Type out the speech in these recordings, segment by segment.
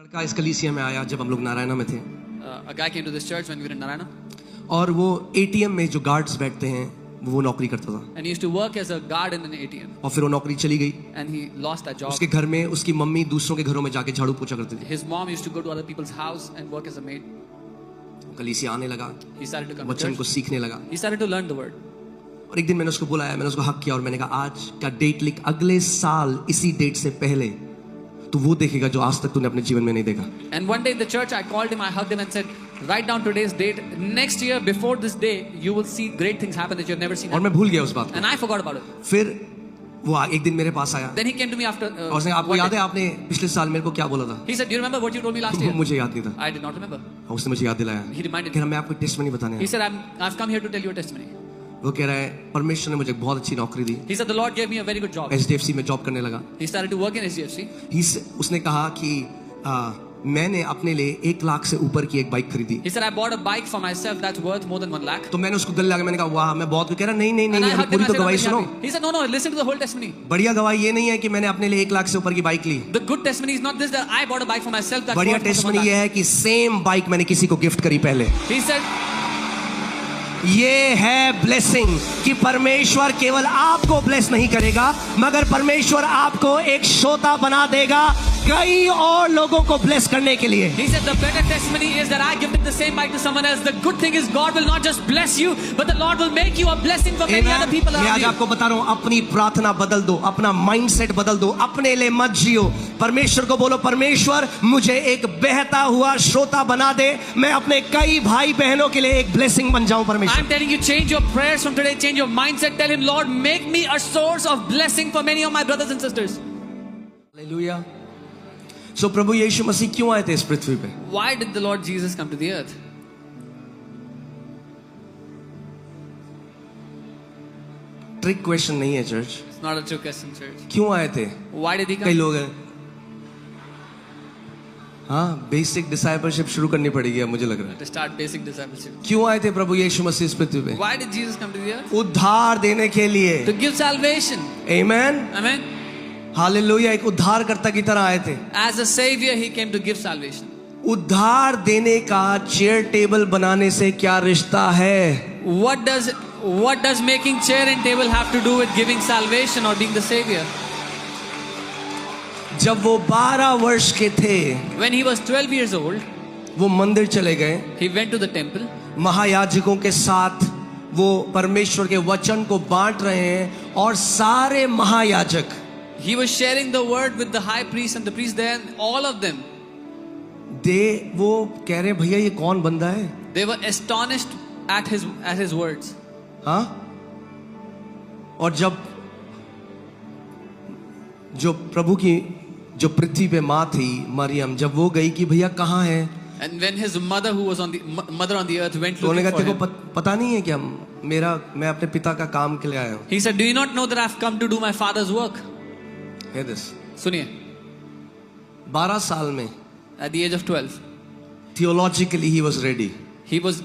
लड़का इस कलीसिया में आया जब हम लोग नारायणा में थे A guy came to this church when we were in Narayana, और वो एटीएम में जो गार्ड्स बैठते हैं वो नौकरी करता था and he used to work as a guard in an ATM, और फिर वो नौकरी चली गई। and he lost that job. उसके घर में उसकी मम्मी दूसरों के घरों में जाके झाड़ू पोछा करती थी। His mom used to go to other people's house and work as a maid. कलीसिया आने लगा, He started to come to वचन को church. सीखने लगा He started to learn the word. और एक दिन मैंने उसको बुलाया, मैंने उसको हक किया और मैंने कहा आज का डेट लिख, अगले साल इसी डेट से पहले तो वो देखेगा जो आज तक तूने अपने जीवन में नहीं देखा। And one day in the church, I called him, I hugged him and said, write down today's date. Next year, before this day, you will see great things happen that you've never seen. और मैं भूल गया उस बात And I forgot about it. को। फिर वो एक दिन मेरे पास आया Then he came to me after. और उसने आपको one याद day. है आपने पिछले साल मेरे को क्या बोला था? He said, do you remember what you told me last year? मुझे याद नहीं था। I did not remember. और उसने मुझे याद दिलाया। He reminded कह me. रहा मैं आपको टेस्टमनी बताने He आया। said, I've come here to tell you a testimony. वो कह रहा है परमेश्वर ने मुझे बहुत अच्छी नौकरी दी, He said, the Lord gave me a very good job. HDFC में जॉब करने लगा। He started to work in SDFC. उसने कहा कि मैंने अपने लिए 1 लाख से ऊपर की एक बाइक खरीदी। He said, I bought a bike for myself that's worth more than 1 lakh. तो मैंने उसको गले लगा, मैंने कहा वाह मैं बहुत, कह रहा नहीं नहीं And I नहीं hugged him. पूरी I तो said, I'm गवाही very सुनो। happy. He said, no, listen to the whole testimony. बढ़िया गवाही ये नहीं है कि मैंने अपने लिए 1 लाख से ऊपर की बाइक ली। The good testimony is not this that I bought a bike for myself that's बढ़िया worth more than 1 testimony lakh. ये है कि सेम बाइक मैंने किसी को गिफ्ट करी पहले। He said, ये है ब्लेसिंग कि परमेश्वर केवल आपको ब्लेस नहीं करेगा मगर परमेश्वर आपको एक श्रोता बना देगा कई और लोगों को ब्लेस करने के लिए। He said the better testimony is that I gifted the same bike to someone else. The good thing is God will not just bless you, but the Lord will make you a blessing for many other people मैं आज around you. आपको बता रहा हूँ अपनी प्रार्थना बदल दो, अपना माइंडसेट बदल दो, अपने लिए मत जियो। परमेश्वर को बोलो परमेश्वर मुझे एक बहता हुआ श्रोता बना दे, मैं अपने कई भाई बहनों के लिए एक ब्लेसिंग बन जाऊं परमेश्वर। I'm telling you, change your prayers from today, change your mindset. Tell him, Lord, make me a source of blessing for many of my brothers and sisters. Hallelujah. So प्रभु यीशु मसीह क्यों आए थे इस पृथ्वी पे? Why did the Lord Jesus come to the earth? Trick question नहीं है church. It's not a trick question, church. क्यों आए थे? Why did he कई come? लोग हैं हाँ बेसिक डिसाइपलशिप शुरू करनी पड़ेगी अब मुझे लग रहा है। To start basic discipleship. क्यों आए थे प्रभु यीशु मसीह इस पृथ्वी पे? Why did Jesus come to the earth? उद्धार देने के लिए। To give salvation. Amen. Amen. Hallelujah. एक उद्धारकर्ता की तरह आए थे। As a savior, he came to give salvation. उद्धार देने का चेयर टेबल बनाने से क्या रिश्ता है? What does making chair and table have to do with giving salvation or being the savior? जब वो 12 वर्ष के थे When he was 12 years old, वो मंदिर चले गए, he went to the temple. महायाजकों के साथ वो परमेश्वर के वचन को बांट रहे हैं और सारे महायाजक He was sharing the word with the high priest and the priest there, and all of them, वो कह रहे भैया ये कौन बंदा है? they were astonished at his words. हाँ? और जब जो प्रभु की जो पृथ्वी पे माँ थी मरियम, जब वो गई कि भैया कहाँ है, And when his mother, who was on the earth, went तो उन्होंने looking कहा for तेरे को him, पता नहीं है क्या मैं अपने पिता का काम के लिए आया हूँ। he said, "Do you not know that I've come to do my father's work?" Hear this. सुनिए, 12 साल में at the age of 12, theologically he was ready. he was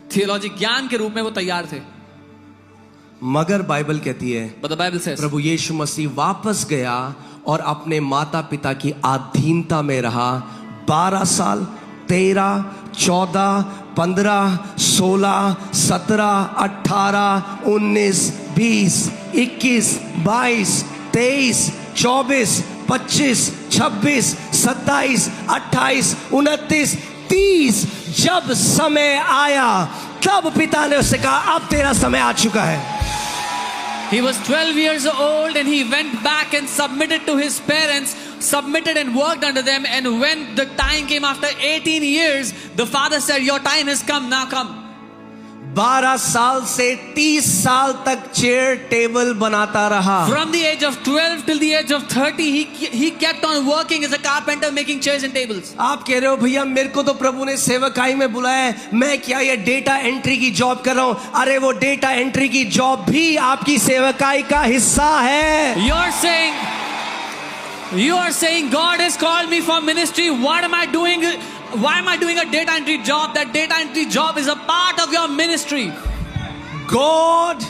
theology ज्ञान के रूप में वो तैयार थे. मगर बाइबल कहती है But the Bible says, प्रभु यीशु मसीह वापस गया और अपने माता पिता की अधीनता में रहा 12 साल, 13, 14, 15, 16, 17, 18, 19, 20, 21, 22, 23, 24, 25, 26, 27, 28, 29, 30 जब समय आया तब पिता ने उससे कहा अब तेरा समय आ चुका है। he was 12 years old and he went back and submitted to his parents, submitted and worked under them. And when the time came after 18 years, the father said, your time has come, now come. 12 साल से 30 साल तक chair table बनाता रहा। From the age of 12 till the age of 30, he kept on working as a carpenter, making chairs and tables. आप कह रहे हो भैया मेरे को तो प्रभु ने सेवकाई में बुलाया है, मैं क्या ये डेटा एंट्री की जॉब कर रहा हूँ? अरे वो डेटा एंट्री की जॉब भी आपकी सेवकाई का हिस्सा है। You are saying God has called me for ministry. What am I doing? Why am I doing a data entry job? That data entry job is a part of your ministry. God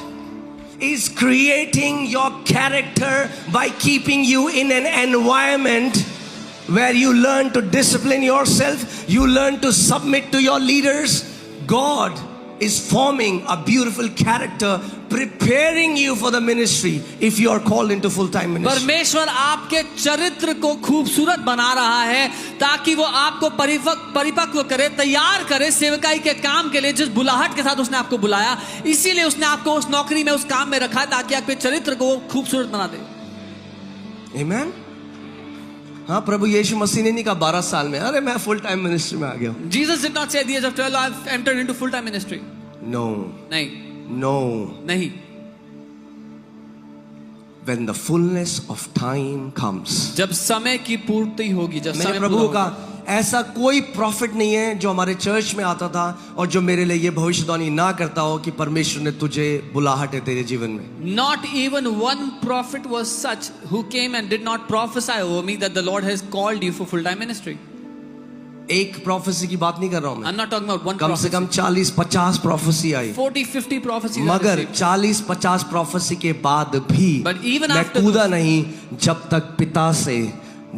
is creating your character by keeping you in an environment where you learn to discipline yourself, you learn to submit to your leaders. God is forming a beautiful character, preparing you for the ministry if you are called into full-time ministry. परमेश्वर आपके चरित्र को खूबसूरत बना रहा है ताकि वो आपको परिपक्व करे, तैयार करे सेवकाई के काम के लिए, जिस बुलाहट के साथ उसने आपको बुलाया। इसीलिए उसने आपको उस नौकरी में, उस काम में रखा है ताकि आपके चरित्र को खूबसूरत बना दे। Amen? हाँ, प्रभु यीशु मसीह ने नहीं कहा 12 साल में अरे मैं फुल टाइम मिनिस्ट्री में आ गया हूँ। Jesus did not say at the age of 12 I've entered into full time ministry. No. नहीं। नहीं। When the fullness of time comes. जब समय की पूर्ति होगी, जब समय प्रभु पूरा का होगा। ऐसा कोई प्रॉफिट नहीं है जो हमारे चर्च में आता था और जो मेरे लिए ये भविष्यवाणी ना करता हो कि परमेश्वर ने तुझे बुलाहट है तेरे जीवन में। Not even one prophet was such who came and did not prophesy over me that the Lord has called you for full time ministry. एक प्रोफेसी की बात नहीं कर रहा हूं मैं। I'm not talking about one कम से कम 40-50 प्रोफेसी आई। 40-50 prophecies. मगर 40-50 प्रोफेसी के बाद भी मैं कूदा नहीं जब तक पिता से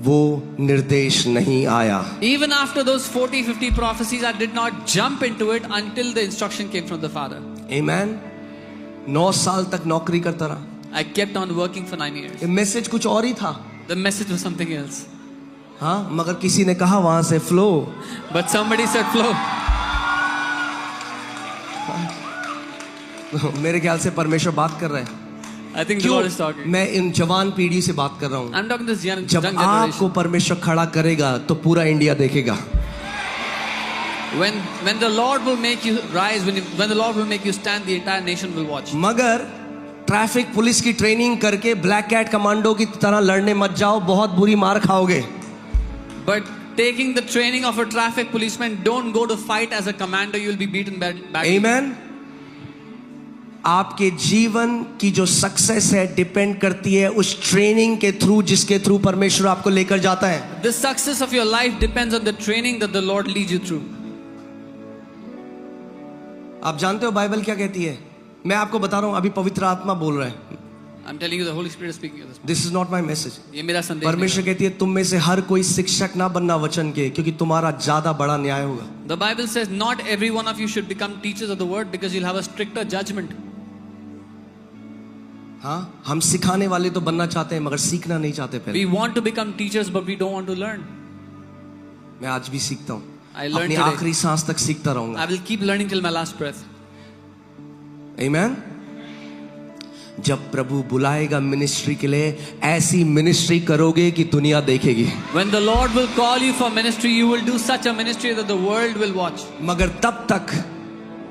वो निर्देश नहीं आया। Even after those 40-50 prophecies, I did not jump into it until the instruction came from the Father. Amen. 9 साल तक नौकरी करता रहा। I kept on working for 9 years. ये मैसेज कुछ और ही था। The message was something else. हाँ, मगर किसी ने कहा वहां से flow. But somebody said flow. मेरे ख्याल से परमेश्वर बात कर रहा है। I think the Lord is talking. मैं इन जवान पीढ़ी से बात कर रहा हूँ। I'm talking to this young जब generation. आपको परमेश्वर खड़ा करेगा तो पूरा इंडिया देखेगा। When the Lord will make you rise, when the Lord will make you stand, the entire nation will watch. मगर ट्रैफिक पुलिस की ट्रेनिंग करके ब्लैक कैट कमांडो की तरह लड़ने मत जाओ, बहुत बुरी मार खाओगे। But taking the training of a traffic policeman, don't go to fight as a commander. You will be beaten badly. Amen. आपके जीवन की जो सक्सेस है डिपेंड करती है उस ट्रेनिंग के थ्रू जिसके थ्रू परमेश्वर आपको लेकर जाता है। The success of your life depends on the training that the Lord leads you through. आप जानते हो बाइबल क्या कहती है? मैं आपको बता रहा हूं, अभी पवित्र आत्मा बोल रहा है। I'm telling you, the Holy Spirit is speaking to this. This is not my message. ये मेरा संदेश परमेश्वर कहती है तुम में से हर कोई शिक्षक ना बनना वचन के, क्योंकि तुम्हारा ज्यादा बड़ा न्याय होगा। The Bible says not every one of you should become teachers of the word because you'll have a stricter judgment. हाँ, हम सिखाने वाले तो बनना चाहते हैं मगर सीखना नहीं चाहते पहले। We want to become teachers but we don't want to learn. मैं आज भी सीखता हूँ, I learn अपनी today. आखिरी सांस तक सीखता रहूंगा। I will keep learning till my last breath. Amen. जब प्रभु बुलाएगा मिनिस्ट्री के लिए, ऐसी मिनिस्ट्री करोगे कि दुनिया देखेगी। When the Lord will call you for ministry, you will do such a ministry that the world will watch. मगर तब तक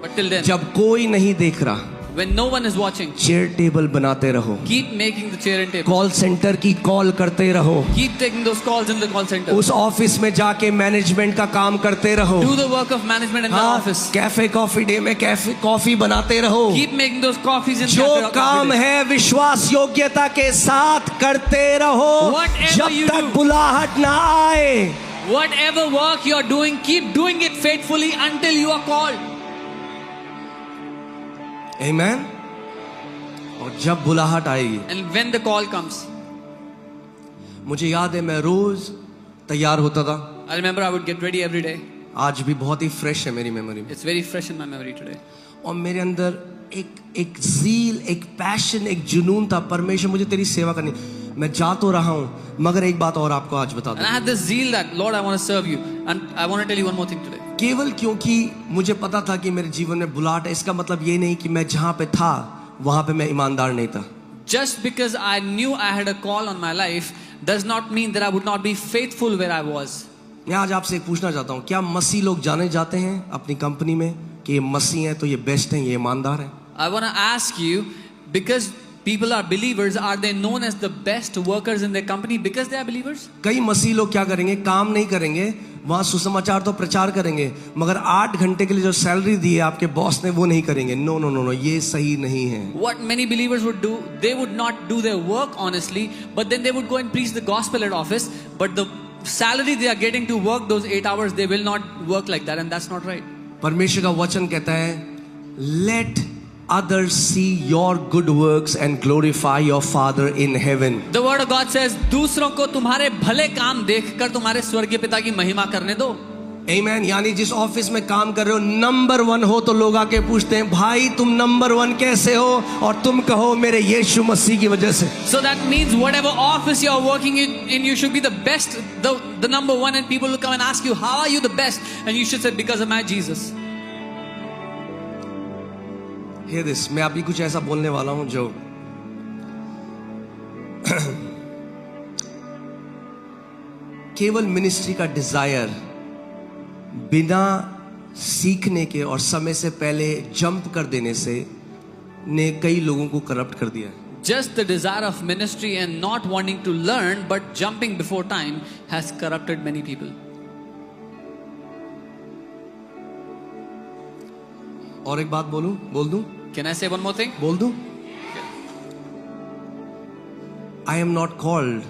But till then, जब कोई नहीं देख रहा, when no one is watching, chair table बनाते रहो, keep making the chair and table. Call centre की कॉल करते rहो, Keep taking those calls in the call center. उस ऑफिस में जाके मैनेजमेंट का काम करते रहो। Do the work of management in the हाँ, office. कैफे कॉफी डे में कैफे कॉफी बनाते रहो। Keep making those coffees in जो cafe काम coffee days. है विश्वास योग्यता के साथ करते रहो Whatever जब you तक do. बुलाहट ना आए। Whatever work you are doing, keep doing it faithfully until you are called. Amen. और जब बुलाहट आएगी, And when the call comes, मुझे याद है मैं रोज तैयार होता था। I remember I would get ready every day. आज भी बहुत ही फ्रेश है मेरी मेमोरी में। It's very fresh in my memory today. और मेरे अंदर एक ज़ील, एक पैशन, एक जुनून था, परमेश्वर मुझे तेरी सेवा करनी। मैं जा तो रहा हूँ मगर एक बात और आपको आज बता And I दूं, had this zeal that, Lord, I want to serve you. And I want to tell you one more thing today. केवल क्योंकि मुझे पता था कि मेरे जीवन में बुलाहट है, इसका मतलब ये नहीं कि मैं जहाँ पे था वहां पे मैं ईमानदार नहीं था। Just because I knew I had a call on my life does not mean that I would not be faithful where I was. मैं आज आपसे एक पूछना चाहता हूँ, क्या मसीह लोग जाने जाते हैं अपनी कंपनी में कि ये मसीह हैं तो ये बेस्ट हैं, ये ईमानदार हैं? I want to ask you, because people are believers, are they known as the best workers in their company because they are believers? कई मसीह लोग क्या करेंगे, काम नहीं करेंगे, वहां सुसमाचार तो प्रचार करेंगे मगर 8 घंटे के लिए जो सैलरी दी है आपके बॉस ने वो नहीं करेंगे। नो नो नो नो, ये सही नहीं है। What many believers would do, they would not do their work honestly, but then they would go and preach the gospel at office, but the salary they are getting to work those 8 hours, they will not work like that, and that's not right. परमेश्वर का वचन कहता है, late others see your good works and glorify your Father in heaven. The word of God says, दूसरों को तुम्हारे भले काम देखकर तुम्हारे स्वर्गीय पिता की महिमा करने दो. Amen. यानी जिस ऑफिस में काम कर रहे हो नंबर 1 हो तो लोग आके पूछते हैं भाई तुम नंबर 1 कैसे हो, और तुम कहो मेरे यीशु मसीह की वजह से. So that means whatever office you are working in you should be the best, the number 1, and people will come and ask you, how are you the best? And you should say, because of my Jesus. Hear this. मैं अभी कुछ ऐसा बोलने वाला हूं जो केवल ministry का डिजायर बिना सीखने के और समय से पहले जंप कर देने से ने कई लोगों को करप्ट कर दिया है. Just the desire of ministry and not wanting to learn but jumping before time has corrupted many people. और एक बात बोल दूं? Can I say one more thing? बोल दूं? I am not called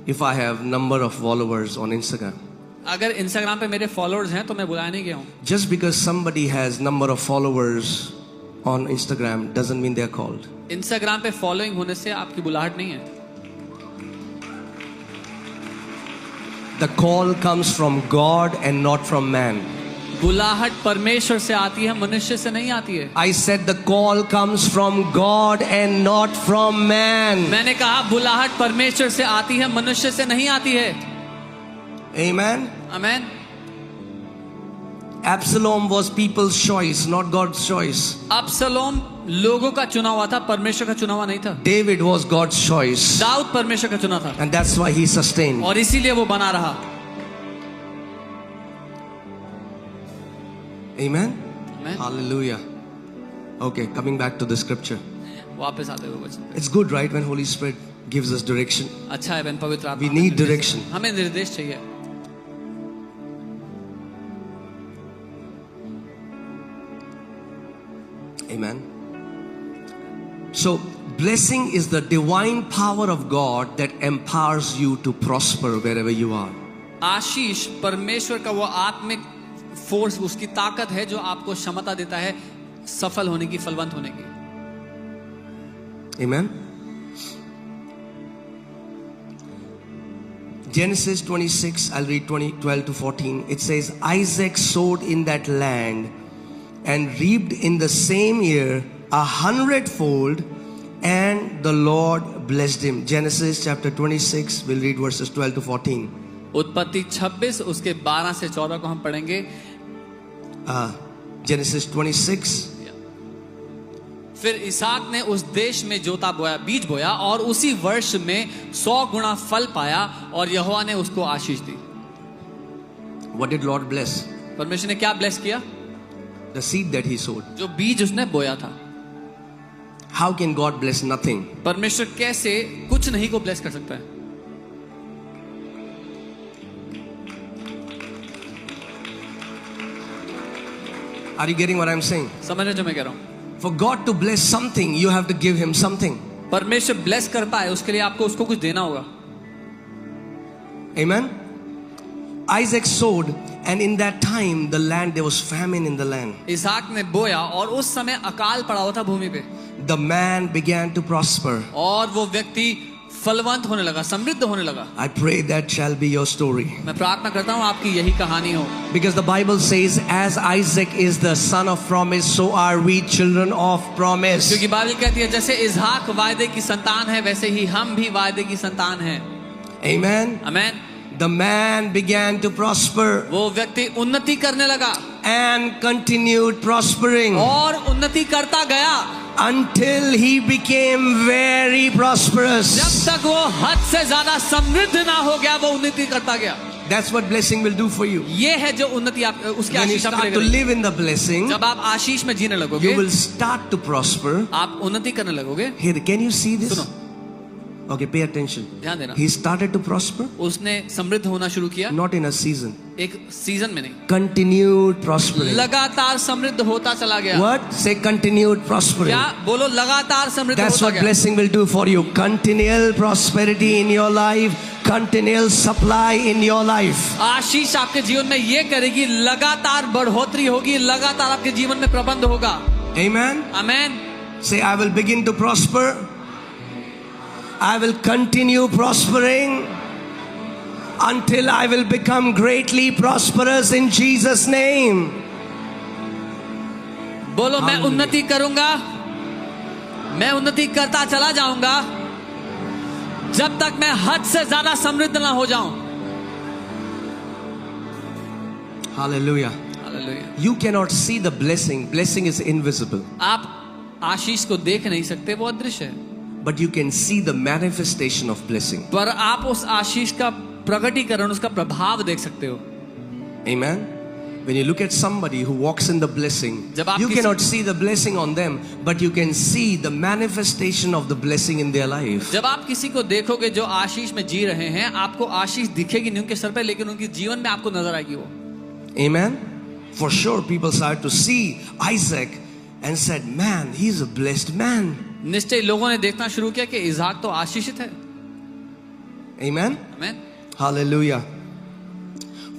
if I have number of followers on Instagram. अगर Instagram पे मेरे फॉलोअर्स हैं तो मैं बुलाया नहीं गया हूँ. Just because somebody has number of followers on Instagram doesn't mean they are called. Instagram पे फॉलोइंग होने से आपकी बुलाहट नहीं है. The call comes from God and not from man. बुलाहट परमेश्वर से आती है, मनुष्य से नहीं आती है. I said the call comes from God and not from man. मैंने कहा बुलाहट परमेश्वर से आती है, मनुष्य से नहीं आती है. Amen. Amen. Absalom was people's choice, not God's choice. अब्सलोम लोगों का चुना हुआ था, परमेश्वर का चुना हुआ नहीं था. David was God's choice. Dawood परमेश्वर का चुना था. And that's why he sustained. और इसीलिए वो बना रहा. Amen. Amen. Hallelujah. Okay, coming back to the scripture. वापस आते हुए वचन. It's good, right, when Holy Spirit gives us direction. अच्छा है, पवित्र आत्मा. We need direction. हमें निर्देश चाहिए. Amen. So, blessing is the divine power of God that empowers you to prosper wherever you are. आशीष परमेश्वर का वो आत्मिक फोर्स, उसकी ताकत है जो आपको क्षमता देता है सफल होने की, फलवंत होने की. Amen. Genesis 26, I'll read 12 to 14. It says, Isaac sowed in that land and reaped in the same year 100-fold, and the Lord blessed him. Genesis chapter 26, we'll read verses 12 to 14. उत्पत्ति 26 उसके 12 से 14 को हम पढ़ेंगे. Genesis 26. फिर इसहाक ने उस देश में जोता बोया, बीज बोया, और उसी वर्ष में 100 गुना फल पाया, और यहोवा ने उसको आशीष दी. What did Lord bless? परमेश्वर ने क्या ब्लेस किया? The seed that he sowed. जो बीज उसने बोया था. How can God bless nothing? परमेश्वर कैसे कुछ नहीं को ब्लेस कर सकता है? Are you getting what I'm saying? समझ रहे जो मैं कह रहा हूं? For God to bless something, you have to give him something. परमेश्वर ब्लेस कर पाए उसके लिए आपको उसको कुछ देना होगा. Amen. Isaac sowed, and in that time the land, there was famine in the land. इसहाक ने बोया और उस समय अकाल पड़ा हुआ था भूमि पे. The man began to prosper. और वो व्यक्ति फलवंत होने लगा, समृद्ध होने लगा. I pray that shall be your story. मैं प्रार्थना करता हूँ आपकी यही कहानी हो. Because the Bible says, as Isaac is the son of promise, so are we children of promise. क्योंकि बाइबल कहती है जैसे इसहाक वायदे की संतान है, वैसे ही हम भी वायदे की संतान हैं. Amen. Amen. The man began to prosper. वो व्यक्ति उन्नति करने लगा. And continued prospering. और उन्नति करता गया. Until he became very prosperous. जब तक वो हद से ज्यादा समृद्ध ना हो गया, वो उन्नति करता गया. That's what blessing will do for you. ये है जो उन्नति आप उसकी When you आशीष आप start to लेंगे. live in the blessing, जब आप आशीष में जीने लगोगे, you will start to prosper. आप उन्नति करने लगोगे. Here, can you see this? सुनो. Okay, pay attention. ध्यान देना. He started to prosper. उसने समृद्ध होना शुरू किया. Not in a season. एक सीजन में नहीं. Continued prospering. लगातार समृद्ध होता चला गया. What? Say continued prospering. क्या बोलो? लगातार समृद्ध That's होता what गया. blessing will do for you. Continual prosperity in your life. Continual supply in your life. आशीष आपके जीवन में ये करेगी, लगातार बढ़ोतरी होगी, लगातार आपके जीवन में प्रबंध होगा. Amen. Amen. Say, I will begin to prosper. I will continue prospering until I will become greatly prosperous in Jesus' name. बोलो मैं Hallelujah. उन्नति करूंगा, मैं उन्नति करता चला जाऊंगा जब तक मैं हद से ज्यादा समृद्ध ना हो जाऊं. Hallelujah. Hallelujah. You cannot see the blessing. Blessing is invisible. आप आशीष को देख नहीं सकते, वो अदृश्य है. But you can see the manifestation of blessing. पर आप उस आशीष का प्रकटीकरण, उसका प्रभाव देख सकते हो. Amen. When you look at somebody who walks in the blessing, जब आप you किसी- cannot see the blessing on them, but you can see the manifestation of the blessing in their life. जब आप किसी को देखोगे जो आशीष में जी रहे हैं, आपको आशीष दिखेगी नहीं उनके सर पे, लेकिन उनके जीवन में आपको नजर आएगी वो. Amen. For sure, people started to see Isaac and said, "Man, he's a blessed man." निश्चय लोगों ने देखना शुरू किया कि इज़हाक तो आशीषित है. Amen. Amen. Hallelujah.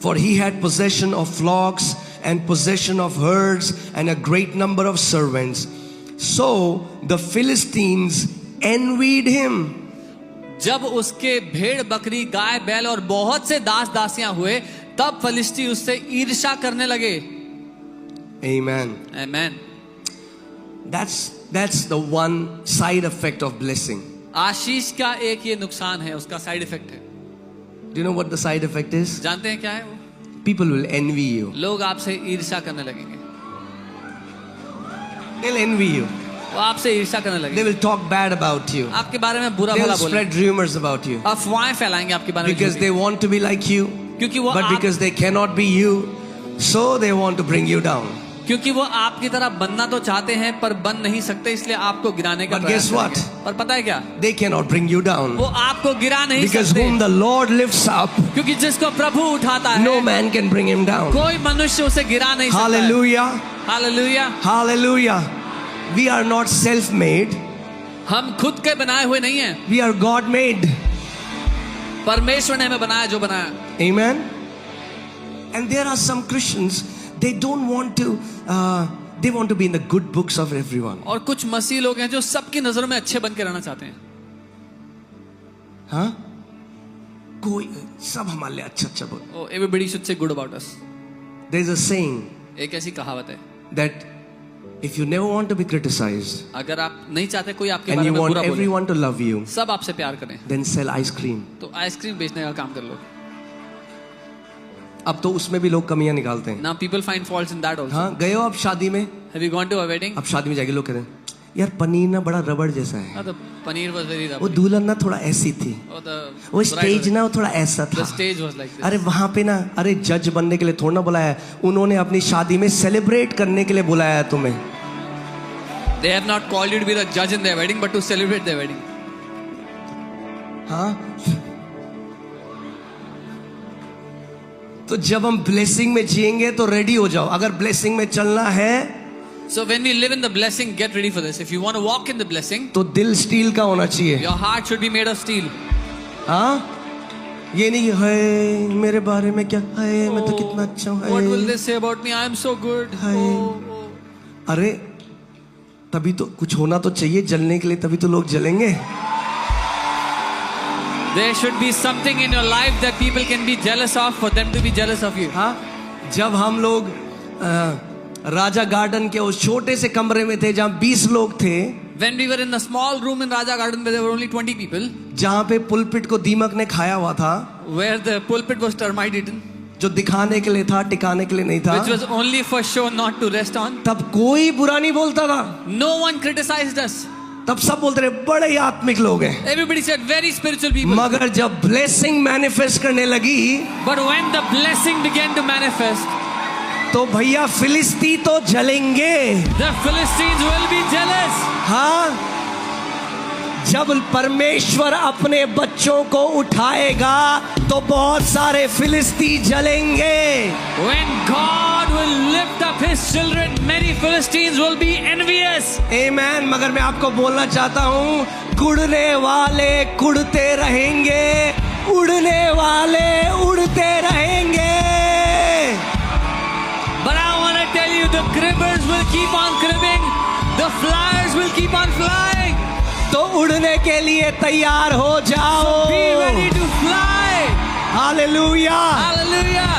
For he had possession of flocks and possession of herds and a great number of servants. So the Philistines envied him. जब उसके भेड़ बकरी गाय बैल और बहुत से दास दासियां हुए, तब फलिस्ती उससे ईर्ष्या करने लगे. Amen. Amen. That's the one side effect of blessing. आशीष का एक ये नुकसान है, उसका साइड इफेक्ट है. Do you know what the side effect is? जानते हैं क्या है वो? People will envy you. लोग आपसे ईर्ष्या करने लगेंगे. They'll envy you. वो आपसे ईर्ष्या करने They लगेंगे. will talk bad about you. आपके बारे में बुरा They'll भला बोलेंगे. spread rumors about you. अफवाहें फैलाएंगे आपके बारे में. Because they want to be like you. क्योंकि वो But आप, because they cannot be you, so they want to bring you down. क्योंकि वो आपकी तरह बनना तो चाहते हैं पर बन नहीं सकते, इसलिए आपको गिराने का But प्रयास guess what? करेंगे. पर पता है क्या? They cannot bring you down. वो आपको गिरा नहीं Because सकते. whom the Lord lifts up, क्योंकि जिसको प्रभु उठाता है, no man can bring him down. कोई मनुष्य उसे गिरा नहीं सकता. Hallelujah. Hallelujah. Hallelujah. We are not self-made. हम खुद के बनाए हुए नहीं हैं. We are God-made. परमेश्वर ने हमें बनाया जो बनाया. Amen. And there are some Christians, they don't want to, they want to be in the good books of everyone. और कुछ मसीह लोग हैं जो सबकी नजरों में अच्छे बन के रहना चाहते हैं. हाँ? कोई सब हमारे लिए अच्छा बोल. Oh, everybody should say good about us. There is a saying एक ऐसी कहावत है, that if you never want to be criticized अगर आप नहीं चाहते कोई आपके and बारे you में want बुरा बोले, everyone to love you, सब आपसे प्यार करें, then sell ice cream. तो आइसक्रीम बेचने का काम कर लो. अब तो उसमें भी लोग कमियां निकालते हैं. Now people find faults in that also. हाँ, गए हो आप शादी में? Have you gone to a wedding? अब शादी में जाके लोग कहते हैं, यार पनीर ना बड़ा रबड़ जैसा है. The paneer was very वो rubbery. दुल्हन ना थोड़ा ऐसी थी. Oh, the वो bride स्टेज was- ना वो थोड़ा ऐसा the था. stage was like this. अरे वहां पे ना, अरे जज बनने के लिए थोड़ा ना बुलाया है. उन्होंने अपनी शादी में सेलिब्रेट करने के लिए बुलाया है तुम्हें. They have not called you to be the judge in their wedding, but to celebrate their wedding. हाँ, तो जब हम ब्लेसिंग में जिएंगे तो रेडी हो जाओ. अगर ब्लेसिंग में चलना है So when we live in the blessing, get ready for this. If you want to walk in the blessing, तो दिल स्टील का होना चाहिए. your heart should be made of steel. हाँ, ये नहीं है मेरे बारे में क्या है, मैं तो कितना अच्छा हूँ. What will they say about me? I am so good. Hi. Oh. अरे तभी तो कुछ होना तो चाहिए जलने के लिए, तभी तो लोग जलेंगे. There should be something in your life that people can be jealous of, for them to be jealous of you. हाँ, जब हम लोग राजा गार्डन के उस छोटे से कमरे में थे जहाँ 20 लोग थे, When we were in the small room in Raja Garden where there were only 20 people, जहाँ पे पुलपिट को दीमक ने खाया हुआ था, where the pulpit was termite eaten, जो दिखाने के लिए था, टिकाने के लिए नहीं था, which was only for show, not to rest on, तब कोई बुरा नहीं बोलता था. no one criticized us. तब सब बोलते रहे बड़े ही आत्मिक लोग हैं. Everybody said very spiritual people. मगर जब ब्लेसिंग मैनिफेस्ट करने लगी, But when the blessing began to manifest, तो भैया फिलिस्ती तो जलेंगे. the Philistines will be jealous. हाँ, जब परमेश्वर अपने बच्चों को उठाएगा तो बहुत सारे फिलिस्ती जलेंगे. When God will lift up His children, many Philistines will be envious. आमेन. मगर मैं आपको बोलना चाहता हूँ, कुड़ने वाले कुड़ते रहेंगे, उड़ने वाले उड़ते रहेंगे. But I want to tell you, the cribbers will keep on cribbing, flyers will keep on flying. तो उड़ने के लिए तैयार हो जाओ. Be ready to fly. Hallelujah. Hallelujah.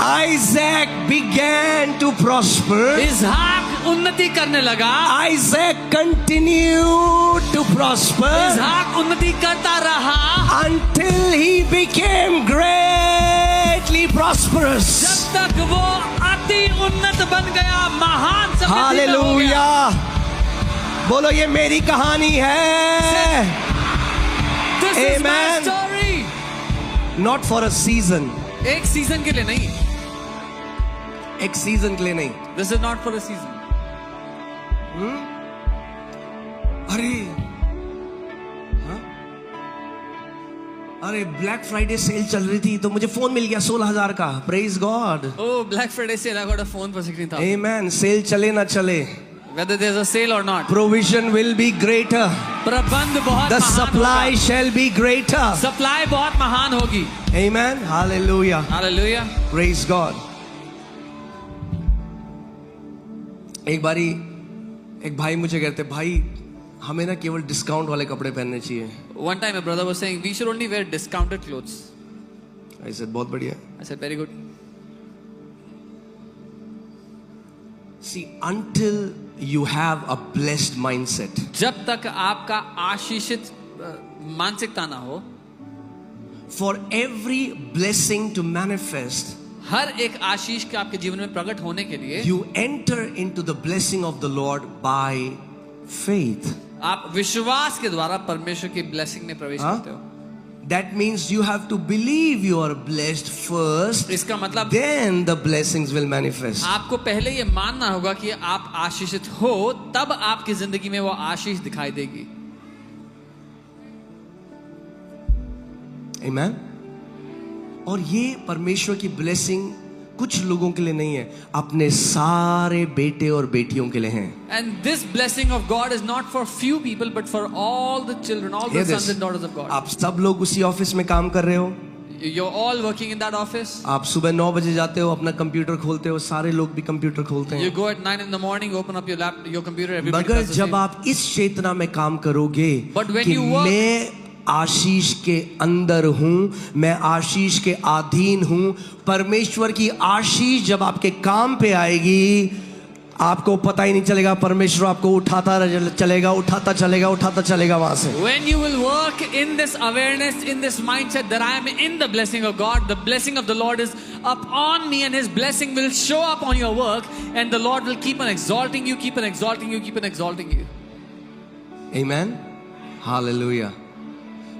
Isaac began to prosper. इसहाक उन्नति करने लगा. Isaac continued to prosper इसहाक उन्नति करता रहा until he became greatly prosperous. जब तक वो अति उन्नत बन गया, महान समृद्धि में हो हालेलुया. गया. बोलो ये मेरी कहानी है. This is my Amen. story. Not for a season. एक सीजन के लिए नहीं. एक सीजन के लिए नहीं. This is not for a season. अरे हाँ? अरे ब्लैक फ्राइडे सेल चल रही थी तो मुझे फोन मिल गया 16,000 का. Praise God. Oh, Black Friday sale. I got a phone for 16,000. Amen. Sale चले ना चले, Whether there's a sale or not. provision will be greater. प्रबंध बहुत The महान supply होगा. shall be greater. Supply बहुत महान होगी. Amen. Hallelujah. Hallelujah. Praise God. एक बारी एक भाई मुझे कहते, भाई हमें ना केवल डिस्काउंट वाले कपड़े पहनने चाहिए. One time a brother was saying we should only wear discounted clothes. I said बहुत बढ़िया. I said very good. See, until you have a blessed mindset, जब तक आपका आशीषित मानसिकता ना हो, for every blessing to manifest, हर एक आशीष के आपके जीवन में प्रकट होने के लिए you enter into the blessing of the Lord by faith. आप विश्वास के द्वारा परमेश्वर की ब्लेसिंग में प्रवेश हाँ? करते हो. That means you have to believe you are blessed first, इसका मतलब then the blessings will manifest. आपको पहले ये मानना होगा कि आप आशीषित हो, तब आपकी जिंदगी में वो आशीष दिखाई देगी. Amen. और ये परमेश्वर की ब्लेसिंग कुछ लोगों के लिए नहीं है, अपने सारे बेटे और बेटियों के लिए है. And this blessing of God is not for few people but for all the children, all the Hear sons this. and daughters of God. आप सब लोग उसी ऑफिस में काम कर रहे हो. You're all working in that office. आप सुबह 9 बजे जाते हो, अपना कंप्यूटर खोलते हो. सारे लोग भी कंप्यूटर खोलते You हैं. go at 9 in the morning, open up your computer, everybody मगर does the जब same. आप इस चेतना में काम करोगे But when कि you work- मैं आशीष के अंदर हूं, मैं आशीष के अधीन हूं, परमेश्वर की आशीष जब आपके काम पे आएगी, आपको पता ही नहीं चलेगा. परमेश्वर आपको उठाता चलेगा, उठाता चलेगा, उठाता चलेगा वहां से. When you will work in this awareness, in this mindset that I am in the blessing of God, the blessing of the Lord is upon me and His blessing will show up on your work and the Lord will keep on exalting you, keep on exalting you, keep on exalting you. Amen. Hallelujah.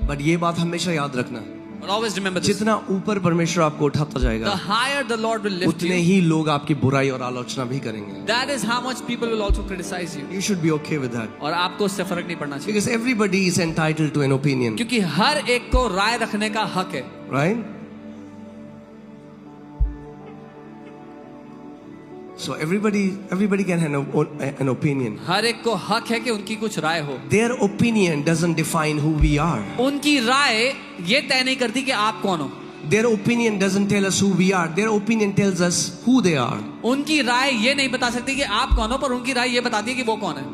But ये बात हमेशा याद रखना, But always remember this. जितना ऊपर परमेश्वर आपको उठाता The जाएगा, higher the Lord will lift उतने you, ही लोग आपकी बुराई और आलोचना भी करेंगे. that is how much people will also criticize you. You should be okay with that. और आपको उससे फर्क नहीं पड़ना चाहिए. Because everybody is entitled to an opinion, क्योंकि हर एक को राय रखने का हक है. right? So everybody can have an opinion. हर एक को हक है कि उनकी कुछ राय हो. Their opinion doesn't define who we are. उनकी राय ये तय नहीं करती कि आप कौन हो. Their opinion doesn't tell us who we are. Their opinion tells us who they are. उनकी राय ये नहीं बता सकती कि आप कौन हो, पर उनकी राय ये बताती है कि वो कौन है.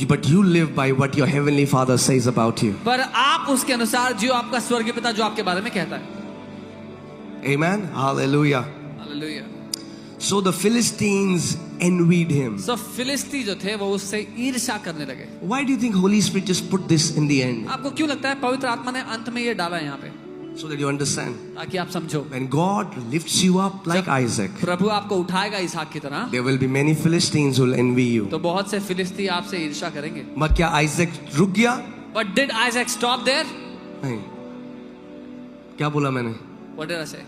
But you live by what your heavenly Father says about you. पर आप उसके अनुसार जो आपका स्वर्गीय पिता जो आपके बारे में कहता है. Amen. Hallelujah. Hallelujah. So the Philistines envied him. So फिलिस्ती जो थे वो उससे ईर्ष्या करने लगे. Why do you think Holy Spirit just put this in the end? आपको क्यों लगता है पवित्र आत्मा ने अंत में ये डाला है यहाँ पे, So that you understand. ताकि आप समझो. When God lifts you up like Isaac, प्रभु आपको उठाएगा इसहाक की तरह, there will be many Philistines who will envy you. तो बहुत से फिलिस्ती आपसे ईर्ष्या करेंगे. मगर क्या Isaac रुक गया? But did Isaac stop there? नहीं. क्या बोला मैंने? What did I say?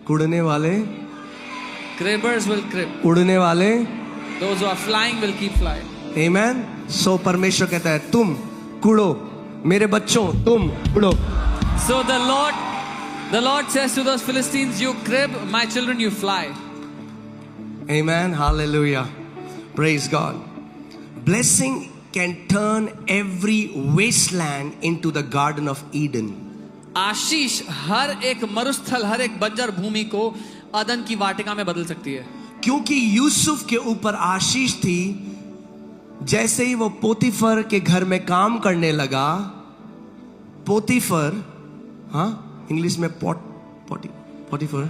कुड़ने वाले, Cribbers will crib. उड़ने वाले. Those who are flying will keep flying. Amen. So परमेश्वर कहता है तुम कुड़ो, मेरे बच्चों तुम उड़ो. So the Lord says to those Philistines, you crib, my children, you fly. Amen. Hallelujah. Praise God. Blessing can turn every wasteland into the Garden of Eden. आशीष हर एक मरुस्थल, हर एक बंजर भूमि को अदन की वाटिका में बदल सकती है. क्योंकि यूसुफ के ऊपर आशीष थी, जैसे ही वो पोतीफर के घर में काम करने लगा, पोतीफर, हाँ इंग्लिश में पोतीफर,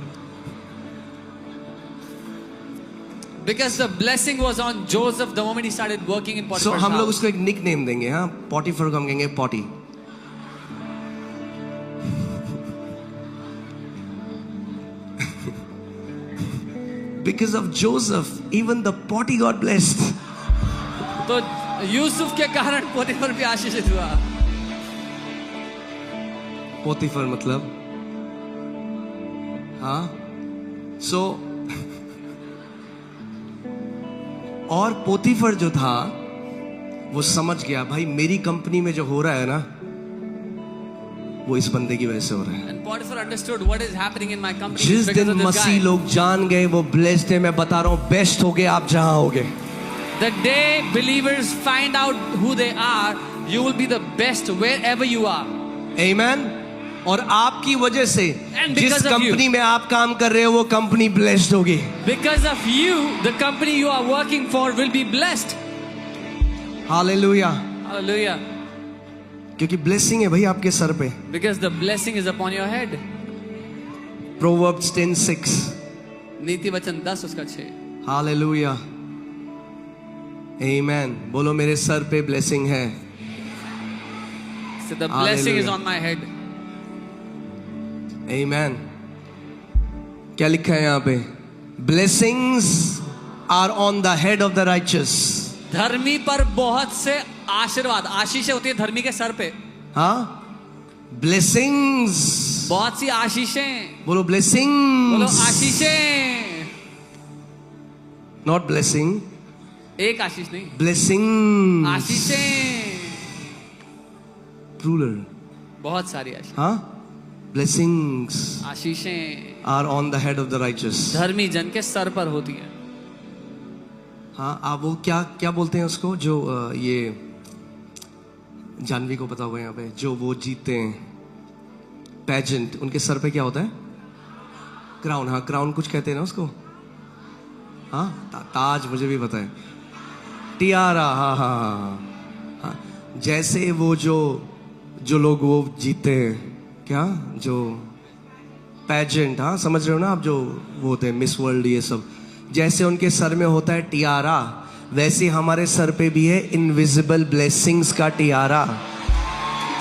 Because the blessing was on Joseph the moment he started working in Potiphar's हम लोग house. उसको एक निक नेम देंगे, हाँ पोटीफर को हम कहेंगे potty. Because of Joseph, even the potty got blessed. तो यूसुफ के कारण पोतीफर भी आशीषित हुआ. पोतीफर मतलब, हाँ, सो और पोतीफर जो था वो समझ गया, भाई मेरी कंपनी में जो हो रहा है ना, वो इस बंदे की वजह से हो रहा है. And Potiphar understood what is happening in my company. जिस Because दिन of this मसीह guy. लोग जान गए वो ब्लेस्ड है. मैं बता रहा हूं, बेस्ट होगे आप जहां होगे. The day believers find out who they are, you will be the best wherever you are. आमेन. और आपकी वजह से And जिस because of कंपनी में आप काम कर रहे हो वो कंपनी ब्लेस्ड होगी. Because of you, the company you are working for will be blessed. Hallelujah. Hallelujah. क्योंकि ब्लेसिंग है भाई आपके सर पे. Because the blessing is upon your head. Proverbs 10:6. नीति वचन 10 उसका 6. हालेलुया. आमेन. बोलो मेरे सर पे ब्लेसिंग है. So the blessing is Hallelujah. on my head. आमेन. क्या लिखा है यहाँ पे? Blessings are on the head of the righteous. धर्मी पर बहुत से आशीर्वाद, आशीषें होती है धर्मी के सर पे. हाँ, blessings. बहुत सी आशीषें. बोलो blessings. बोलो आशीषें. Not blessing. एक आशीष नहीं, Blessings. आशीषें. Plural. बहुत सारी आशीष. हाँ, blessings आशीषें are on the head of the righteous. धर्मी जन के सर पर होती है. हाँ, आप वो क्या क्या बोलते हैं उसको, जो ये जानवी को पता होगा यहाँ पे, जो वो जीतते हैं पेजेंट, उनके सर पे क्या होता है? क्राउन. हाँ, क्राउन कुछ कहते हैं ना उसको. हाँ, ताज मुझे भी पता है. टियारा. हाँ हाँ हाँ हाँ. जैसे वो जो लोग वो जीतते हैं, क्या जो पेजेंट, हाँ समझ रहे हो ना आप, जो वो होते हैं मिस वर्ल्ड, ये सब, जैसे उनके सर में होता है टियारा, वैसे हमारे सर पे भी है इनविजिबल ब्लेसिंग्स का Tiara.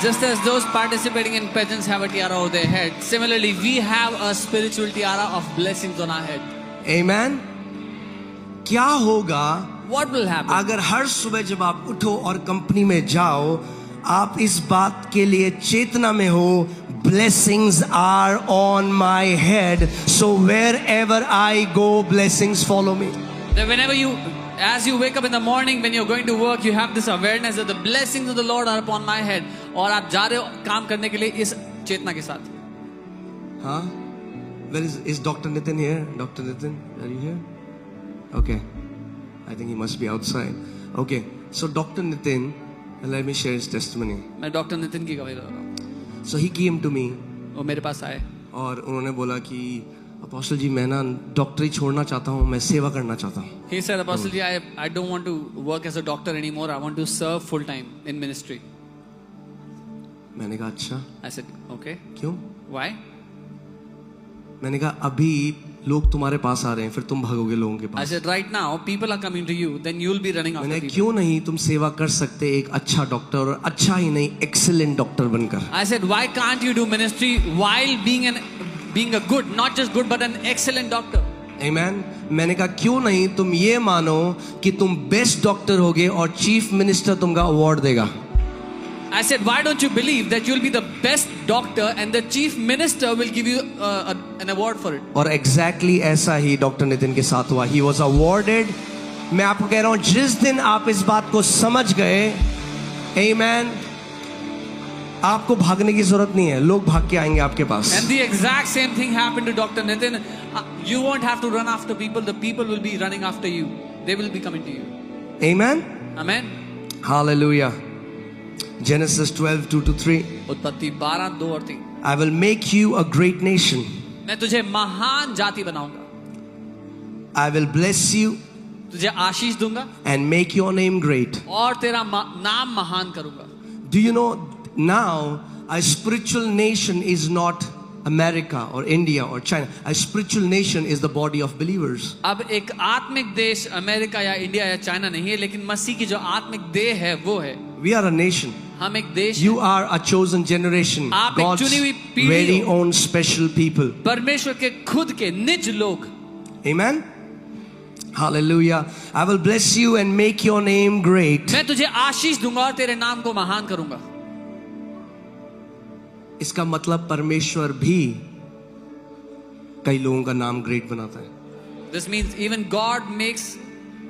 Just as those participating in pageants have a tiara over their head, similarly we have a spiritual tiara of blessings on our head. आमेन. क्या होगा What will happen? अगर हर सुबह जब आप उठो और कंपनी में जाओ, आप इस बात के लिए चेतना में हो, blessings are on my head, so wherever I go blessings follow me. That whenever you, as you wake up in the morning, when you're going to work, you have this awareness that the blessings of the Lord are upon my head. और आप जा रहे हो काम करने के लिए इस चेतना के साथ. हाँ, where is Dr. Nitin here? Dr. Nitin, are you here? Okay, I think he must be outside. Okay, so Dr. Nitin, let me share his testimony. मैं डॉक्टर नितिन की गवाही दे रहा हूँ. So he came to me वो मेरे पास आए और उन्होंने बोला कि अपोस्टल जी, मैं ना डॉक्टरी छोड़ना चाहता हूँ, मैं सेवा करना चाहता हूँ. He said, Apostle ji, I don't want to work as a doctor anymore. I want to serve full time in ministry. मैंने कहा अच्छा, I said, okay. क्यों? Why? मैंने कहा अभी लोग तुम्हारे पास आ रहे हैं, फिर तुम भागोगे लोगों के I pass. said, right now people are coming to you, then you'll be running after मैंने people. क्यों नहीं तुम सेवा कर सकते एक अच्छा डॉक्टर, और अच्छा ही नहीं एक्सीलेंट डॉक्टर बनकर. I said, why can't you do ministry while being a good, not just good, but an excellent doctor? आमेन. मैंने कहा क्यों नहीं तुम ये मानो कि तुम बेस्ट डॉक्टर होगे और चीफ मिनिस्टर तुमको अवार्ड देगा. I said, why don't you believe that you'll be the best doctor and the chief minister will give you an award for it? और एग्जैक्टली ऐसा ही डॉक्टर नितिन के साथ हुआ. He was awarded. मैं आपको कह रहा हूं, जिस दिन आप इस बात को समझ गए, आमेन, आपको भागने की जरूरत नहीं है, लोग भाग के आएंगे आपके पास. And the exact same thing happened to Dr. Nitin. You won't have to run after people. The people will be running after you. They will be coming to you. Amen. Amen. Hallelujah. Genesis 12:2-3. उत्पत्ति 12:2 और 3. I will make you a great nation. मैं तुझे महान जाति बनाऊंगा. I will bless you तुझे आशीष दूंगा and make your name great. और तेरा नाम महान करूंगा. Do you know now a spiritual nation is not America or India or China. A spiritual nation is the body of believers. अब एक आत्मिक देश अमेरिका या इंडिया या चाइना नहीं है, लेकिन मसीह की जो आत्मिक देह है वो है. We are a nation. हम एक देश You are a chosen generation. आप एक God's चुनी हुई पीढ़ी very हो. own special people. परमेश्वर के खुद के निज लोग. Amen. Hallelujah. I will bless you and make your name great. मैं तुझे आशीष दूंगा और तेरे नाम को महान करूंगा. इसका मतलब परमेश्वर भी कई लोगों का नाम ग्रेट बनाता है. This means even God makes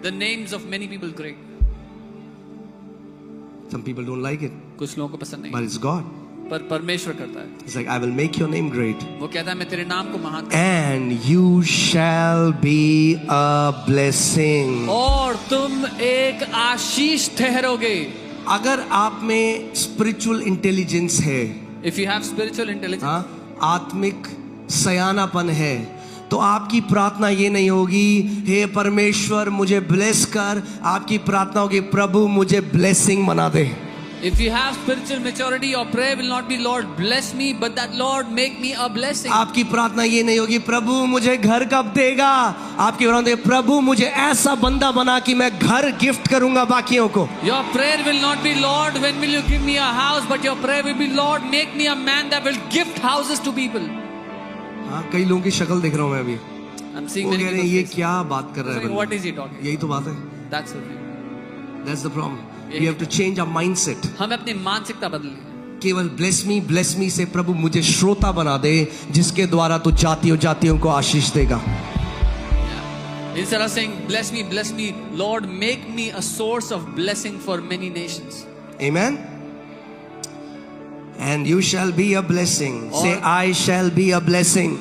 the names of many people great. Some people don't like it, कुछ लोगों को पसंद नहीं, but it's God. पर परमेश्वर करता है. It's like, I will make your name great. वो कहता है मैं तेरे नाम को महान करूंगा. And you shall be a blessing. और तुम एक आशीष ठहरोगे. अगर आप में स्पिरिचुअल इंटेलिजेंस है, If you have spiritual intelligence, हाँ, आत्मिक सयानापन है, तो आपकी प्रार्थना ये नहीं होगी हे परमेश्वर मुझे ब्लेस कर. आपकी प्रार्थना होगी प्रभु मुझे ब्लेसिंग बना दे. if you have spiritual maturity, your prayer will not be Lord bless me, but that Lord make me a blessing. आपकी प्रार्थना ये नहीं होगी प्रभु मुझे घर कब देगा. आपकी प्रार्थना होगी प्रभु मुझे ऐसा बंदा बना कि मैं घर गिफ्ट करूंगा बाकियों को. Your prayer will not be Lord when will you give me a house, but your prayer will be Lord make me a man that will gift houses to people. हाँ, कई लोगों की शक्ल देख रहा हूँ मैं अभी. I'm seeing वो many कह रहे हैं people ये face. क्या बात कर रहा है Saying, बंदा? what is he talking? यही तो बात है. That's the thing. That's the problem. We have to change our mindset. हमें अपनी मानसिकता बदलनी है. केवल bless me से प्रभु मुझे श्रोता बना दे जिसके द्वारा तू जातियों को आशीष देगा. Instead of saying bless me, Lord make me a source of blessing for many nations. Amen. And you shall be a blessing. Say I shall be a blessing.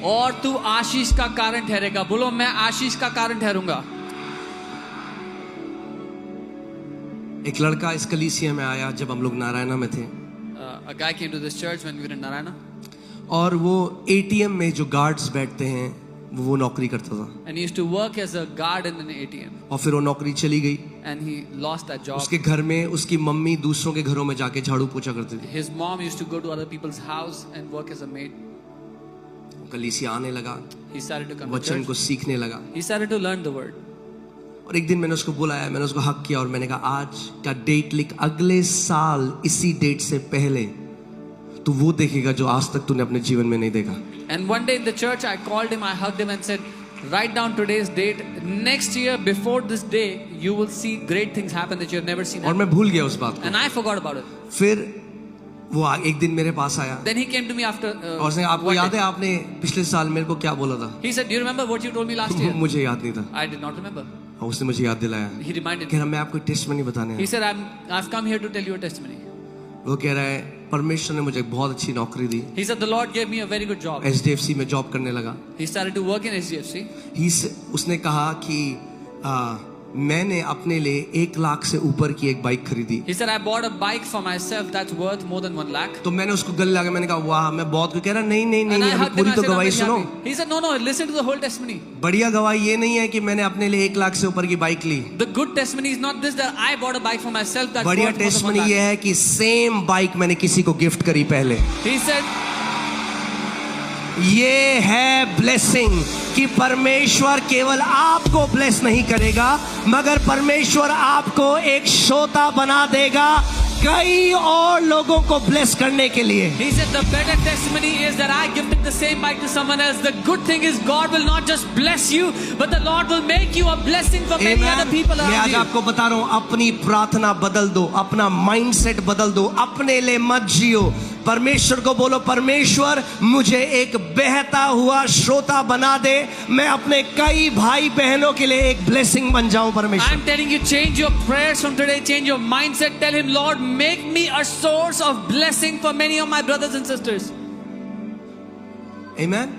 और तू आशीष का कारण ठहरेगा. बोलो मैं आशीष का कारण ठहरूंगा. एक लड़का इस कलीसिया में आया जब हम लोग नारायणा में थे. A guy came to this church when we were in Narayana. और वो एटीएम में जो गार्ड्स बैठते हैं वो नौकरी करता था. And he used to work as a guard in an ATM. और फिर वो नौकरी चली गई. And he lost that job. उसके घर में उसकी मम्मी दूसरों के घरों में जाके झाड़ू पोछा करती थी. His mom used to go to other people's house and work as a maid. कलीसिया आने लगा. He started to come to वचन को church. सीखने लगा. He started to learn the word. और एक दिन मैंने उसको बुलाया, मैंने उसको हक किया और मैंने कहा आज का डेट लिख, अगले साल इसी डेट से पहले तू वो देखेगा जो आज तक तूने अपने जीवन में नहीं देखा. And one day in the church, I called him, I hugged him and said, write down today's date. Next year, before this day, you will see great things happen that you have never seen और happen. मैं भूल गया उस बात को. And I forgot about it. फिर वो एक दिन मेरे पास आया Then he came to me after. और उसने आपको one याद day. है आपने पिछले साल मेरे को क्या बोला था? He said, do you remember what you told me last year? मुझे याद नहीं था. I did not remember. और उसने मुझे याद दिलाया. He reminded कह me. रहा मैं आपको टेस्टमनी बताने He आया. said, I've come here to tell you a testimony. वो कह रहा है परमेश्वर ने मुझे बहुत अच्छी नौकरी दी. He said, the Lord gave me a very good job. HDFC में जॉब करने लगा. He started to work in HDFC. उसने कहा कि मैंने अपने लिए 1 लाख से ऊपर की एक बाइक खरीदी. He said, I bought a bike for myself that's worth more than 1 lakh. तो मैंने उसको गले लगा, मैंने कहा वाह मैं बहुत. कह रहा नहीं नहीं And नहीं I अभी hugged him. पूरी I तो said, I'm गवाही very सुनो. happy. He said, no, listen to the whole testimony. बढ़िया गवाही ये नहीं है कि मैंने अपने लिए 1 लाख से ऊपर की बाइक ली. The good testimony is not this that I bought a bike for myself that's बढ़िया worth more than 1 testimony lakh. ये है कि सेम बाइक मैंने किसी को गिफ्ट करी पहले. He said, ये है ब्लेसिंग कि परमेश्वर केवल आपको ब्लेस नहीं करेगा मगर परमेश्वर आपको एक श्रोता बना देगा कई और लोगों को ब्लेस करने के लिए. he said, the better testimony is that I gifted the same bike to someone else. The good thing is God will not just bless you, but the Lord will make you a blessing for many Amen. other people मैं around आज you. आपको बता रहा हूं अपनी प्रार्थना बदल दो, अपना माइंडसेट बदल दो, अपने लिए मत जियो. परमेश्वर को बोलो परमेश्वर मुझे एक बहता हुआ श्रोता बना दे, मैं अपने कई भाई बहनों के लिए एक ब्लेसिंग बन जाऊं. परमेश्वर I'm telling you, change your prayers from today, change your mindset. Tell him, Lord, make me a source of blessing for many of my brothers and sisters. Amen.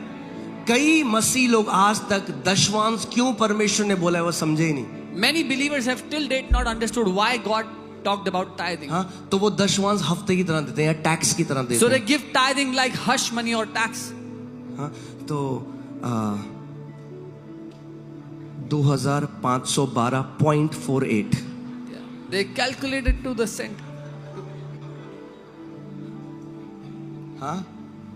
कई मसीह लोग आज तक दशवांश क्यों परमेश्वर ने बोला है वो समझे ही नहीं. Many believers have till date not understood why God talked about tithing. हाँ, तो वो दशवांश हफ्ते की तरह देते हैं या टैक्स की तरह देते So they हैं. give tithing like hush money or tax. हाँ, तो 2512.48। They calculated to the cent. हाँ,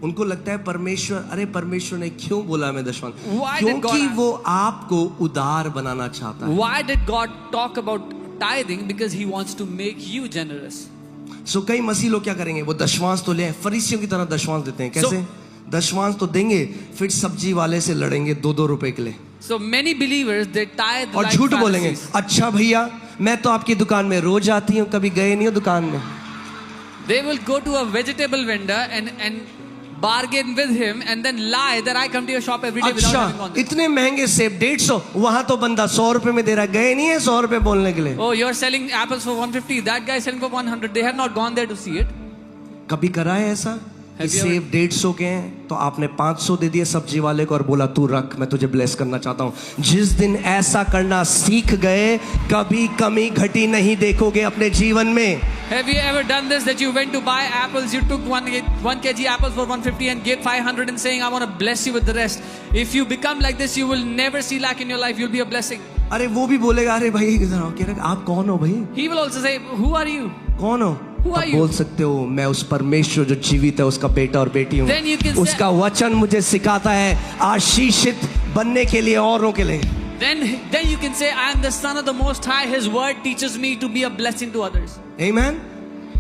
उनको लगता है परमेश्वर, अरे परमेश्वर ने क्यों बोला मैं दशवांश? Why did क्योंकि God- वो आपको उदार बनाना चाहता है। Why did God talk about tithing? Because He wants to make you generous. सो कई मसीह लोग क्या करेंगे, वो दशवांश तो ले आए, फरीसियों की तरह दशवांश देते हैं। कैसे? दशवांश तो देंगे, फिर सब्जी वाले से लड़ेंगे 2-2 रुपए के लिए, So many believers, they tithe और like झूठ बोलेंगे, Pharisees. अच्छा भैया मैं तो आपकी दुकान में रोज आती हूँ, कभी गए नहीं हो दुकान में। They will go to a vegetable vendor and bargain with him and then lie that I come to your shop every day without having अच्छा gone there. इतने महंगे सेब 150, वहां तो बंदा 100 रुपए में दे रहा है, गए नहीं है 100 रुपए बोलने के लिए। Oh, you're selling apples for 150. That guy is selling for 100. They have not gone there to see it. कभी करा है ऐसा कि Have you सेब 150 के हैं तो आपने 500 दे दिए सब्जी वाले को और बोला तू रख, मैं तुझे ब्लेस करना चाहता हूँ। जिस दिन ऐसा करना सीख गए, कभी कमी घटी नहीं देखोगे अपने जीवन में। Have you ever done this, that you went to buy apples, you took 1 kg apples for 150 and gave 500 and saying I want to bless you with the rest? If you become like this, you will never see lack in your life. You'll be a blessing. अरे वो भी बोलेगा, अरे भाई इधर आओ, कह रहा आप कौन हो भाई, He will also say, who are you? कौन हो? Who are आप you? बोल सकते हो मैं उस परमेश्वर जो जीवित है उसका बेटा और बेटी हूँ। Then you can say- उसका वचन मुझे सिखाता है आशीषित बनने के लिए, औरों के लिए। Then you can say, I am the son of the Most High. His word teaches me to be a blessing to others. आमीन।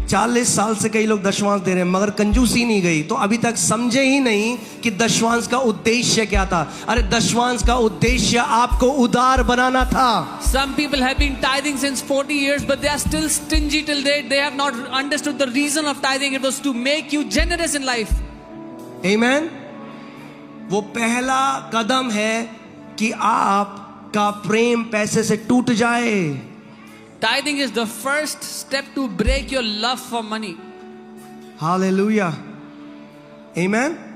40 साल से कई लोग दशवांश दे रहे हैं मगर कंजूसी नहीं गई, तो अभी तक समझे ही नहीं कि दशवांश का उद्देश्य क्या था। अरे दशवांश का उद्देश्य आपको उदार बनाना था। Some people have been tithing since 40 years, but they are still stingy till date. They have not understood the reason of tithing. It was to make you generous in life. आमीन। वो पहला कदम है कि आपका प्रेम पैसे से टूट जाए। Tithing is the first step to break your love for money. Hallelujah. आमीन।